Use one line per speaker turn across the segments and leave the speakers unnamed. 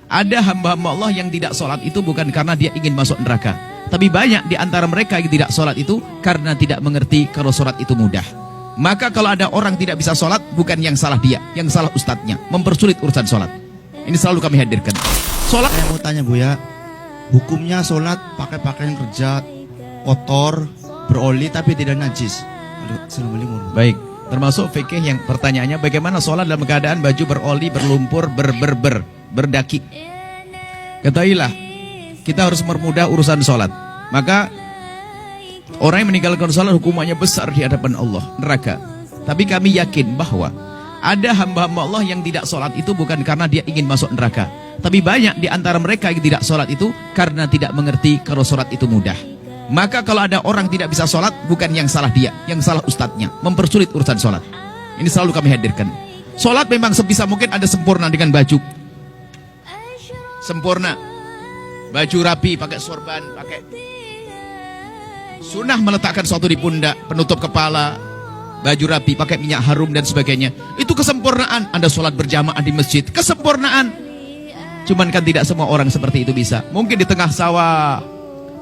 Ada hamba-hamba Allah yang tidak sholat itu bukan karena dia ingin masuk neraka. Tapi banyak di antara mereka yang tidak sholat itu karena tidak mengerti kalau sholat itu mudah. Maka kalau ada orang tidak bisa sholat, bukan yang salah dia, yang salah ustadznya, mempersulit urusan sholat. Ini selalu kami hadirkan. Sholat.
Saya mau tanya Bu ya, hukumnya sholat pakai pakaian kerja kotor, beroli tapi tidak najis. Assalamualaikum.
Baik, termasuk fikih yang pertanyaannya bagaimana sholat dalam keadaan baju beroli, berlumpur, berdaki. Ketahuilah, kita harus mempermudah urusan sholat. Maka orang yang meninggalkan sholat hukumannya besar di hadapan Allah, neraka. Tapi kami yakin bahwa ada hamba-hamba Allah yang tidak sholat itu bukan karena dia ingin masuk neraka. Tapi banyak di antara mereka yang tidak sholat itu karena tidak mengerti kalau sholat itu mudah. Maka kalau ada orang tidak bisa sholat, bukan yang salah dia, yang salah ustadznya, mempersulit urusan sholat. Ini selalu kami hadirkan. Sholat memang sebisa mungkin ada sempurna dengan baju. Sempurna. Baju rapi, pakai sorban, pakai sunnah meletakkan sesuatu di pundak, penutup kepala, baju rapi, pakai minyak harum dan sebagainya. Itu kesempurnaan. Anda sholat berjamaah di masjid, kesempurnaan. Cuman kan tidak semua orang seperti itu bisa. Mungkin di tengah sawah,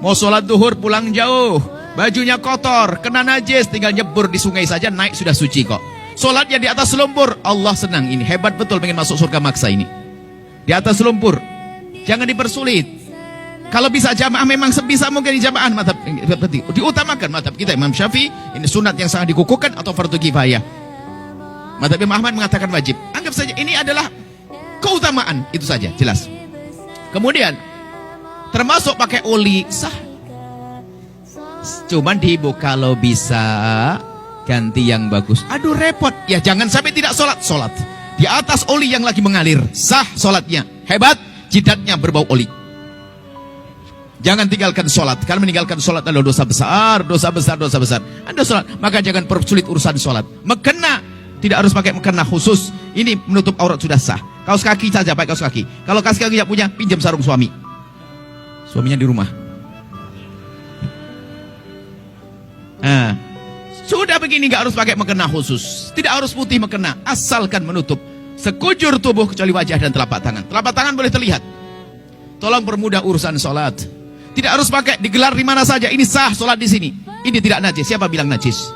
mau sholat duhur pulang jauh, bajunya kotor, kena najis, tinggal nyebur di sungai saja, naik sudah suci kok. Sholatnya di atas lumpur, Allah senang. Ini hebat betul, pengen masuk surga maksa ini. Di atas lumpur, jangan dipersulit. Kalau bisa jamaah memang sebisa mungkin di jamaah, madhab diutamakan madhab kita Imam Syafi'i, ini sunat yang sangat dikukuhkan atau fardu kifayah. Madhab Imam Ahmad mengatakan wajib. Anggap saja ini adalah keutamaan, itu saja, jelas. Kemudian termasuk pakai oli sah. Cuman diibu kalau bisa ganti yang bagus. Aduh repot. Ya jangan sampai tidak sholat. Sholat di atas oli yang lagi mengalir, sah sholatnya. Hebat, jidatnya berbau oli. Jangan tinggalkan sholat. Karena meninggalkan sholat adalah dosa besar, dosa besar, dosa besar. Anda sholat, maka jangan persulit urusan sholat. Mekena, tidak harus pakai mekena khusus. Ini menutup aurat sudah sah. Kaos kaki saja, pakai kaos kaki. Kalau kaos kaki tidak punya, pinjam sarung suami. Suaminya di rumah. Nah, sudah begini nggak harus pakai mekena khusus. Tidak harus putih mekena, asalkan menutup sekujur tubuh kecuali wajah dan telapak tangan. Telapak tangan boleh terlihat. Tolong permudah urusan sholat. Tidak harus pakai digelar di mana saja. Ini sah sholat di sini. Ini tidak najis. Siapa bilang najis?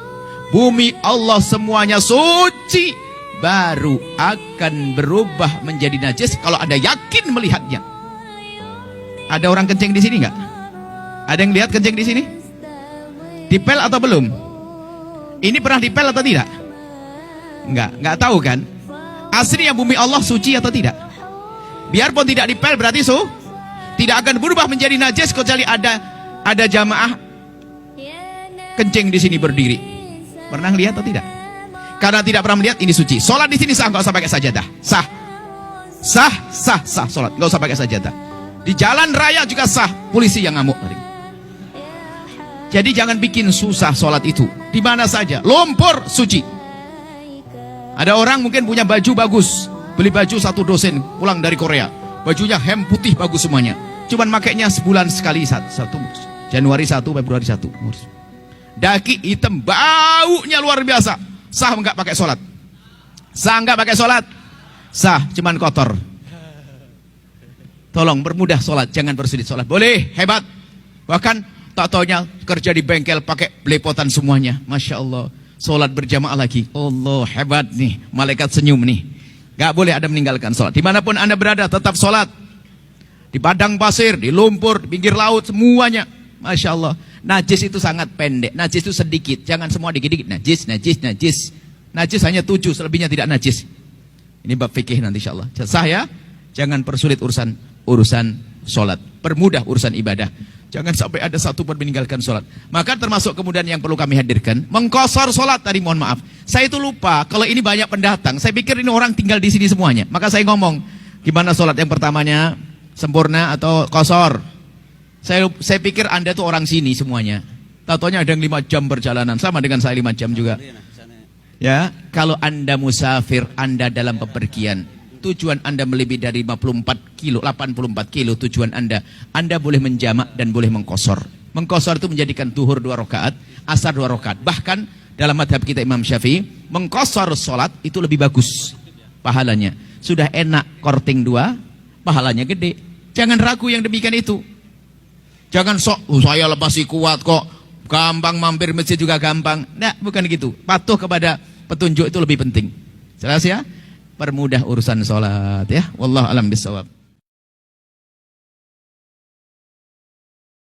Bumi Allah semuanya suci, baru akan berubah menjadi najis kalau Anda yakin melihatnya. Ada orang kencing di sini nggak? Ada yang lihat kencing di sini? Dipel atau belum? Ini pernah dipel atau tidak? Nggak tahu kan? Aslinya bumi Allah suci atau tidak? Biarpun tidak dipel berarti tidak akan berubah menjadi najis kecuali ada jamaah kencing di sini berdiri. Pernah lihat atau tidak? Karena tidak pernah melihat, ini suci. Sholat di sini sah, nggak usah pakai sajadah. Sah sholat, nggak usah pakai sajadah. Di jalan raya juga sah, polisi yang ngamuk. Jadi jangan bikin susah sholat itu. Di mana saja, lumpur suci. Ada orang mungkin punya baju bagus, beli baju satu dosen pulang dari Korea, bajunya hem putih bagus semuanya. Cuman makainya sebulan sekali, satu Januari 1, Februari 1. Daki hitam, baunya luar biasa. Sah enggak pakai sholat? Sah enggak pakai sholat? Sah, cuman kotor. Tolong permudah sholat, jangan bersulit sholat. Boleh, hebat. Bahkan tak taunya kerja di bengkel pakai belepotan semuanya. Masya Allah. Sholat berjamaah lagi. Allah, hebat nih. Malaikat senyum nih. Gak boleh Anda meninggalkan sholat. Dimanapun Anda berada, tetap sholat. Di padang pasir, di lumpur, di pinggir laut, semuanya. Masya Allah. Najis itu sangat pendek. Najis itu sedikit. Jangan semua dikit-dikit. Najis. Najis hanya 7, selebihnya tidak najis. Ini bab fikih nanti insya Allah. Sah ya? Jangan persulit urusan sholat. Permudah urusan ibadah. Jangan sampai ada satu pun meninggalkan sholat. Maka termasuk kemudian yang perlu kami hadirkan, mengkosor sholat tadi, mohon maaf. Saya itu lupa, kalau ini banyak pendatang, saya pikir ini orang tinggal di sini semuanya. Maka saya ngomong, gimana sholat yang pertamanya? Sempurna atau kosor? Saya pikir Anda tuh orang sini semuanya. Tatonya ada yang 5 jam perjalanan, sama dengan saya 5 jam juga. Ya, kalau Anda musafir, Anda dalam bepergian, tujuan Anda melebihi dari 84 kilo tujuan Anda boleh menjamak dan boleh mengkosor. Mengkosor itu menjadikan duhur 2 rakaat, asar 2 rakaat. Bahkan dalam madhab kita Imam Syafi'i, mengkosor sholat itu lebih bagus pahalanya. Sudah enak korting 2, pahalanya gede. Jangan ragu yang demikian itu. Jangan sok, saya masih kuat kok, gampang mampir masjid juga gampang. Nah, bukan gitu. Patuh kepada petunjuk itu lebih penting. Jelas ya? Permudah urusan sholat ya. Wallahu alam bisawab.